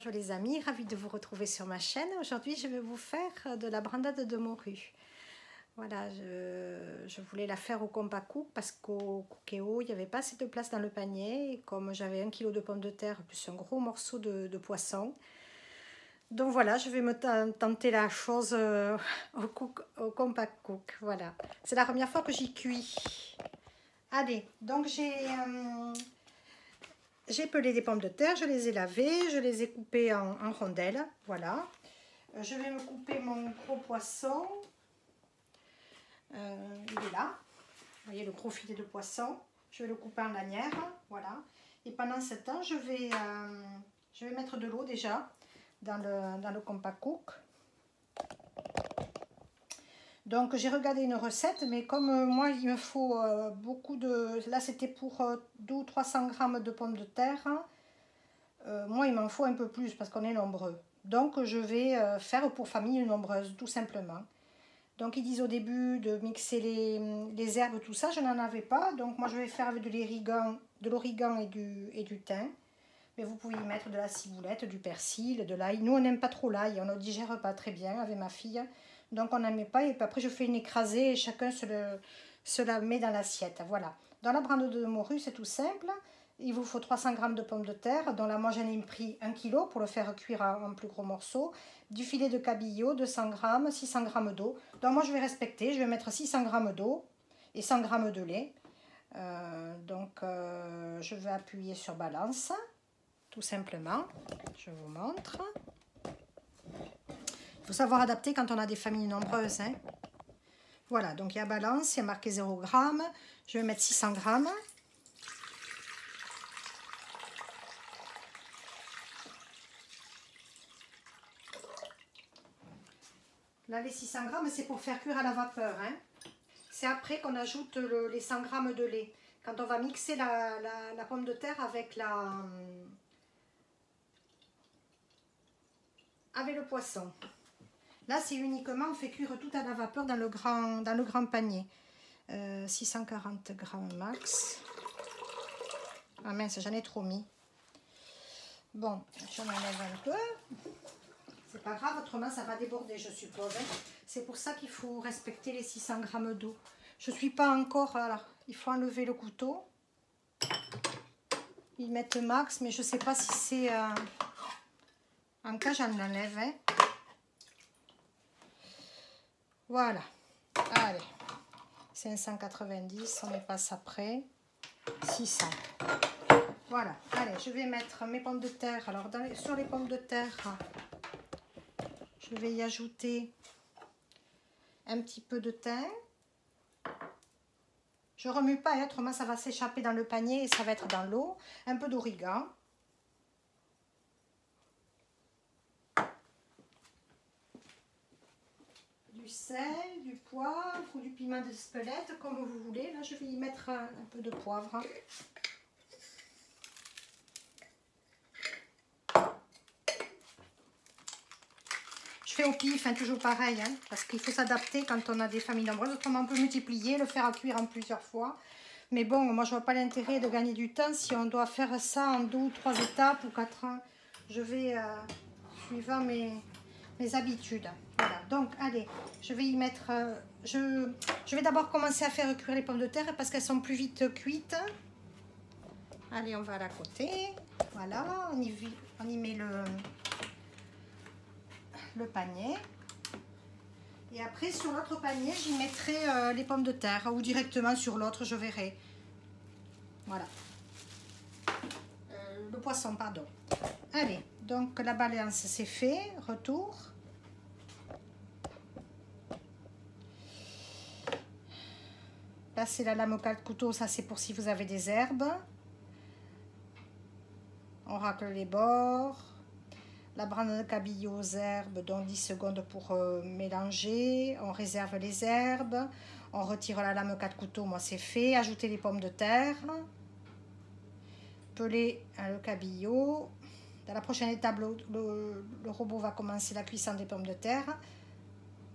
Bonjour les amis, ravie de vous retrouver sur ma chaîne. Aujourd'hui, je vais vous faire de la brandade de morue. Voilà, je voulais la faire au compact cook parce qu'au Cookéo, il n'y avait pas assez de place dans le panier. Et comme j'avais 1 kg de pommes de terre plus un gros morceau de poisson. Donc voilà, je vais me tenter la chose au compact cook. Voilà, c'est la première fois que j'y cuis. Allez, donc j'ai pelé des pommes de terre, je les ai lavées, je les ai coupées en rondelles, voilà. Je vais me couper mon gros poisson. Il est là. Vous voyez le gros filet de poisson. Je vais le couper en lanières, voilà. Et pendant ce temps, je vais mettre de l'eau déjà dans le compact cook. Donc j'ai regardé une recette, mais comme moi il me faut beaucoup de... Là c'était pour 200 ou 300 grammes de pommes de terre. Moi il m'en faut un peu plus parce qu'on est nombreux. Donc je vais faire pour famille nombreuse tout simplement. Donc ils disent au début de mixer les herbes, tout ça, je n'en avais pas. Donc moi je vais faire avec de l'origan et du thym. Mais vous pouvez y mettre de la ciboulette, du persil, de l'ail. Nous on n'aime pas trop l'ail, on ne digère pas très bien avec ma fille. Donc on n'en met pas et puis après je fais une écrasée et chacun se la met dans l'assiette. Voilà. Dans la brandade de morue c'est tout simple. Il vous faut 300 g de pommes de terre. Donc là moi j'en ai pris 1 kg pour le faire cuire en plus gros morceaux. Du filet de cabillaud 200 g, 600 g d'eau. Donc moi je vais respecter, je vais mettre 600 g d'eau et 100 g de lait. Je vais appuyer sur balance. Tout simplement, je vous montre. Il faut savoir adapter quand on a des familles nombreuses. Hein. Voilà, donc il y a balance, il y a marqué 0 g. Je vais mettre 600 g. Là, les 600 g, c'est pour faire cuire à la vapeur. Hein. C'est après qu'on ajoute les 100 g de lait. Quand on va mixer la pomme de terre avec le poisson. Là, c'est uniquement, on fait cuire tout à la vapeur dans le grand panier. 640 g max. Ah mince, j'en ai trop mis. Bon, j'en enlève un peu. C'est pas grave, autrement ça va déborder, je suppose. Hein. C'est pour ça qu'il faut respecter les 600 g d'eau. Je suis pas encore... Alors, il faut enlever le couteau. Ils mettent max, mais je sais pas si c'est... En cas, j'en enlève. Hein. Voilà. Allez. 590, on passe après. 600. Voilà. Allez, je vais mettre mes pommes de terre. Alors, sur les pommes de terre, je vais y ajouter un petit peu de thym. Je remue pas, hein, autrement ça va s'échapper dans le panier et ça va être dans l'eau. Un peu d'origan. Du sel, du poivre ou du piment d'Espelette, comme vous voulez. Là, je vais y mettre un peu de poivre. Je fais au pif, hein, toujours pareil, hein, parce qu'il faut s'adapter quand on a des familles nombreuses. Autrement, on peut multiplier, le faire à cuire en plusieurs fois. Mais bon, moi, je vois pas l'intérêt de gagner du temps si on doit faire ça en 2 ou 3 étapes ou 4 ans. Je vais, suivant mes habitudes. Voilà, donc, allez, je vais y mettre... je vais d'abord commencer à faire cuire les pommes de terre parce qu'elles sont plus vite cuites. Allez, on va à la côté. Voilà, on y met le panier. Et après, sur l'autre panier, j'y mettrai les pommes de terre ou directement sur l'autre, je verrai. Voilà. Le poisson, pardon. Allez, donc la balance, c'est fait. Retour. Là, c'est la lame au 4 couteaux. Ça, c'est pour si vous avez des herbes. On racle les bords. La brandade de cabillaud aux herbes, donc 10 secondes pour mélanger. On réserve les herbes. On retire la lame 4 couteaux, moi c'est fait. Ajouter les pommes de terre. Peler le cabillaud. Dans la prochaine étape, le robot va commencer la cuisson des pommes de terre.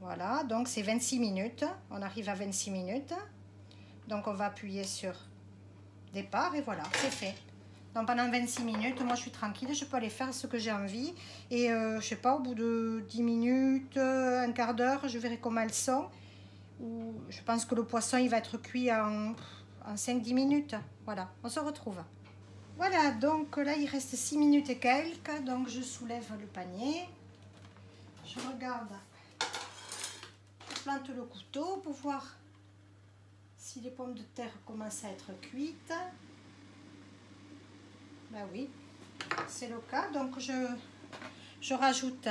Voilà, donc c'est 26 minutes. On arrive à 26 minutes. Donc on va appuyer sur départ et voilà, c'est fait. Donc pendant 26 minutes, moi je suis tranquille, je peux aller faire ce que j'ai envie. Et je sais pas, au bout de 10 minutes, un quart d'heure, je verrai comment elles sont. Ou je pense que le poisson il va être cuit en 5-10 minutes. Voilà, on se retrouve. Voilà, donc là il reste 6 minutes et quelques. Donc je soulève le panier. Je regarde, je plante le couteau pour voir si les pommes de terre commencent à être cuites. Ben oui, c'est le cas. Donc je rajoute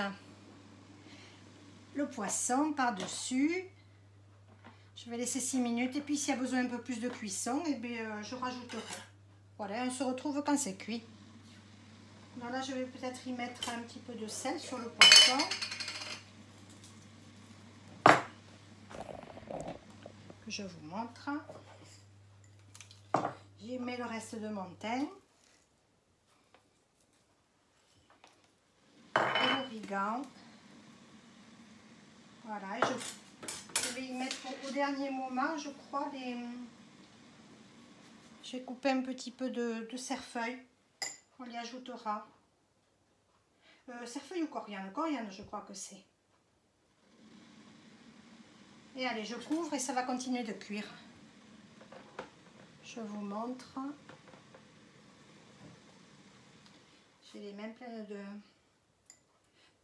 le poisson par-dessus. Je vais laisser 6 minutes et puis s'il y a besoin un peu plus de cuisson, eh bien, je rajouterai. Voilà, on se retrouve quand c'est cuit. Alors là, je vais peut-être y mettre un petit peu de sel sur le poisson. Que je vous montre. J'y mets le reste de mon thym. Et l'origan. Voilà, et je vais y mettre au dernier moment, je crois, je vais couper un petit peu de cerfeuil. On y ajoutera. Cerfeuil ou coriandre? Coriandre, je crois que c'est. Et allez, je couvre et ça va continuer de cuire. Je vous montre. J'ai les mains pleines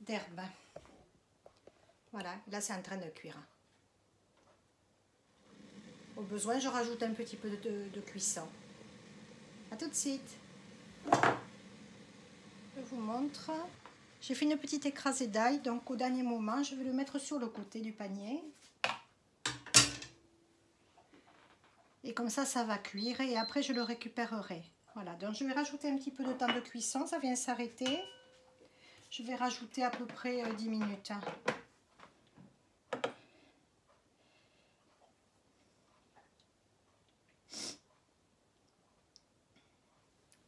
d'herbes. Voilà, là c'est en train de cuire. Au besoin, je rajoute un petit peu de cuisson. A tout de suite. Je vous montre. J'ai fait une petite écrasée d'ail, donc au dernier moment, je vais le mettre sur le côté du panier. Et comme ça va cuire et après je le récupérerai. Voilà, donc je vais rajouter un petit peu de temps de cuisson, ça vient s'arrêter. Je vais rajouter à peu près 10 minutes.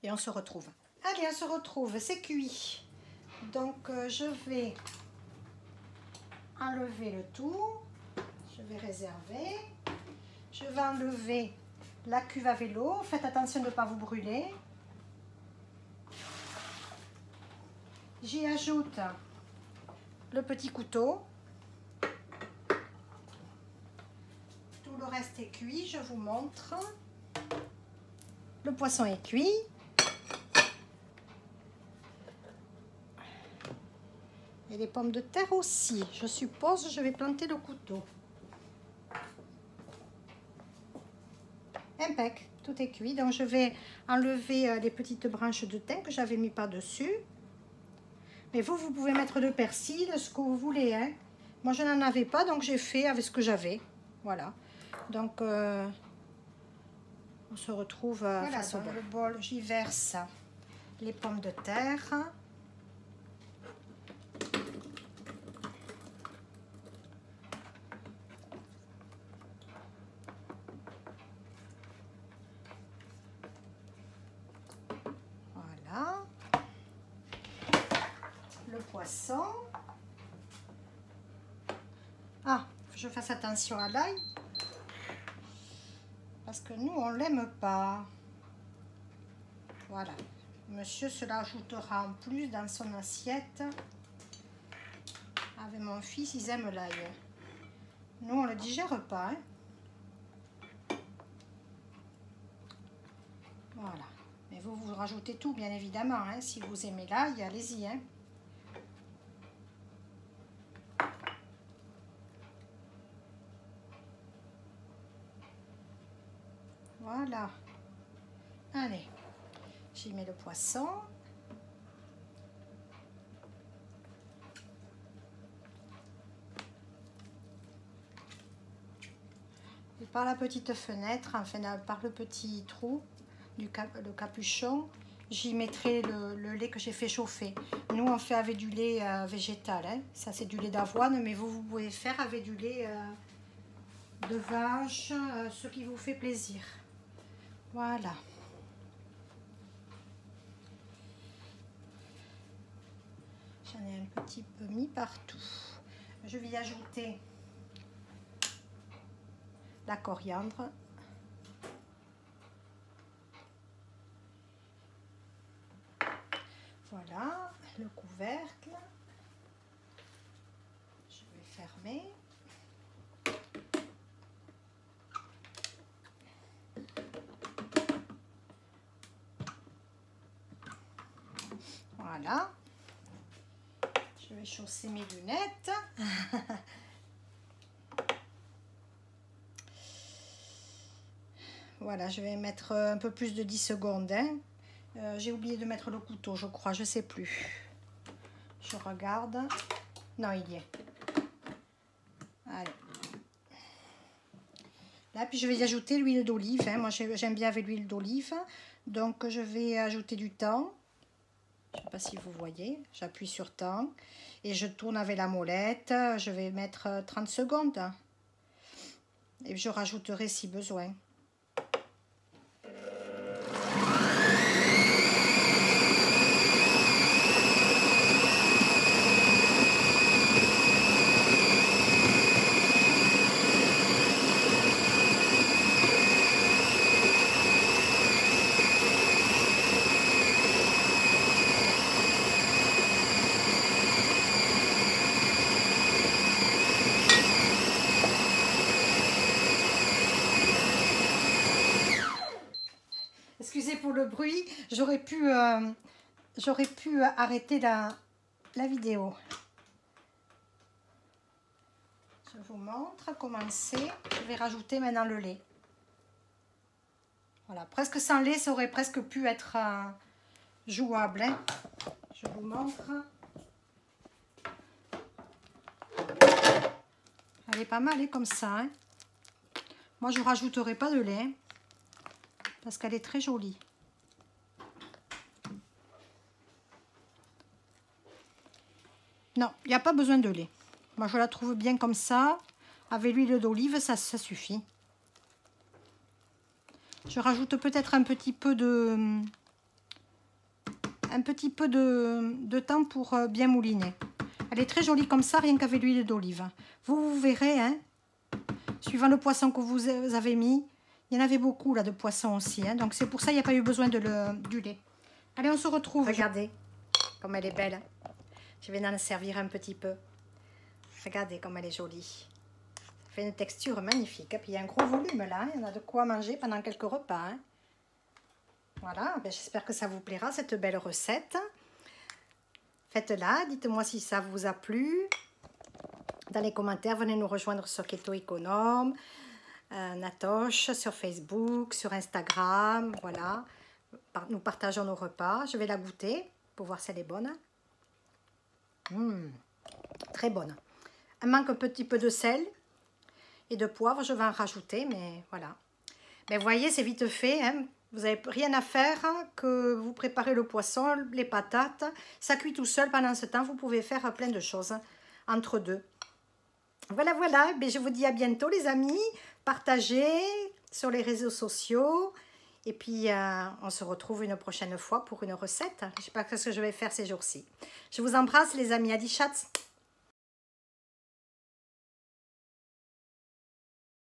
Et on se retrouve. Allez, on se retrouve, c'est cuit. Donc je vais enlever le tout. Je vais réserver. Je vais enlever la cuve à vélo. Faites attention de ne pas vous brûler. J'y ajoute le petit couteau. Tout le reste est cuit, je vous montre. Le poisson est cuit. Et les pommes de terre aussi. Je suppose je vais planter le couteau. Impec, tout est cuit. Donc je vais enlever les petites branches de thym que j'avais mis par-dessus. Mais vous pouvez mettre de persil, ce que vous voulez. Hein. Moi, je n'en avais pas, donc j'ai fait avec ce que j'avais. Voilà. Donc, on se retrouve face au bol. Dans le bol, j'y verse les pommes de terre. Voilà. Le poisson. Ah, je fasse attention à l'ail. Parce que nous, on ne l'aime pas. Voilà. Monsieur se l'ajoutera en plus dans son assiette. Avec mon fils, ils aiment l'ail. Nous, on ne le digère pas. Hein. Voilà. Mais vous rajoutez tout, bien évidemment. Hein. Si vous aimez l'ail, allez-y. Hein. Voilà. Allez. J'y mets le poisson. Et par la petite fenêtre, enfin par le petit trou du le capuchon, j'y mettrai le lait que j'ai fait chauffer. Nous, on fait avec du lait végétal. Hein. Ça, c'est du lait d'avoine, mais vous pouvez faire avec du lait de vache, ce qui vous fait plaisir. Voilà. J'en ai un petit peu mis partout. Je vais y ajouter la coriandre. Voilà, le couvercle. Je vais fermer. Voilà. Je vais chausser mes lunettes. Voilà, je vais mettre un peu plus de 10 secondes. Hein. J'ai oublié de mettre le couteau, je crois, je sais plus. Je regarde. Non, il y est. Allez. Là, puis je vais y ajouter l'huile d'olive. Hein. Moi, j'aime bien avec l'huile d'olive. Donc, je vais ajouter du thym. Je ne sais pas si vous voyez. J'appuie sur thym. Et je tourne avec la molette. Je vais mettre 30 secondes. Et je rajouterai si besoin. Excusez pour le bruit, j'aurais pu arrêter la vidéo. Je vous montre comment c'est. Je vais rajouter maintenant le lait. Voilà, presque sans lait, ça aurait presque pu être jouable. Hein. Je vous montre. Elle est pas mal, hein, comme ça. Hein. Moi, je ne rajouterai pas de lait. Parce qu'elle est très jolie. Non, il n'y a pas besoin de lait. Moi, je la trouve bien comme ça. Avec l'huile d'olive, ça suffit. Je rajoute peut-être un petit peu de temps pour bien mouliner. Elle est très jolie comme ça, rien qu'avec l'huile d'olive. Vous verrez, hein, suivant le poisson que vous avez mis, il y en avait beaucoup là de poissons aussi, hein, donc c'est pour ça qu'il n'y a pas eu besoin du lait. Allez, on se retrouve. Regardez comme elle est belle. Je vais en servir un petit peu. Regardez comme elle est jolie. Ça fait une texture magnifique. Et puis il y a un gros volume là. Il y en a de quoi manger pendant quelques repas. Hein. Voilà, j'espère que ça vous plaira cette belle recette. Faites-la, dites-moi si ça vous a plu. Dans les commentaires, venez nous rejoindre sur Keto Économe. Natoche sur Facebook, sur Instagram, voilà. Nous partageons nos repas. Je vais la goûter pour voir si elle est bonne. Très bonne. Elle manque un petit peu de sel et de poivre. Je vais en rajouter, mais voilà. Mais vous voyez, c'est vite fait. Hein. Vous n'avez rien à faire que vous préparez le poisson, les patates. Ça cuit tout seul. Pendant ce temps, vous pouvez faire plein de choses entre deux. Voilà, voilà. Mais je vous dis à bientôt, les amis. Partagez sur les réseaux sociaux. Et puis, on se retrouve une prochaine fois pour une recette. Je ne sais pas ce que je vais faire ces jours-ci. Je vous embrasse, les amis. Adi chat.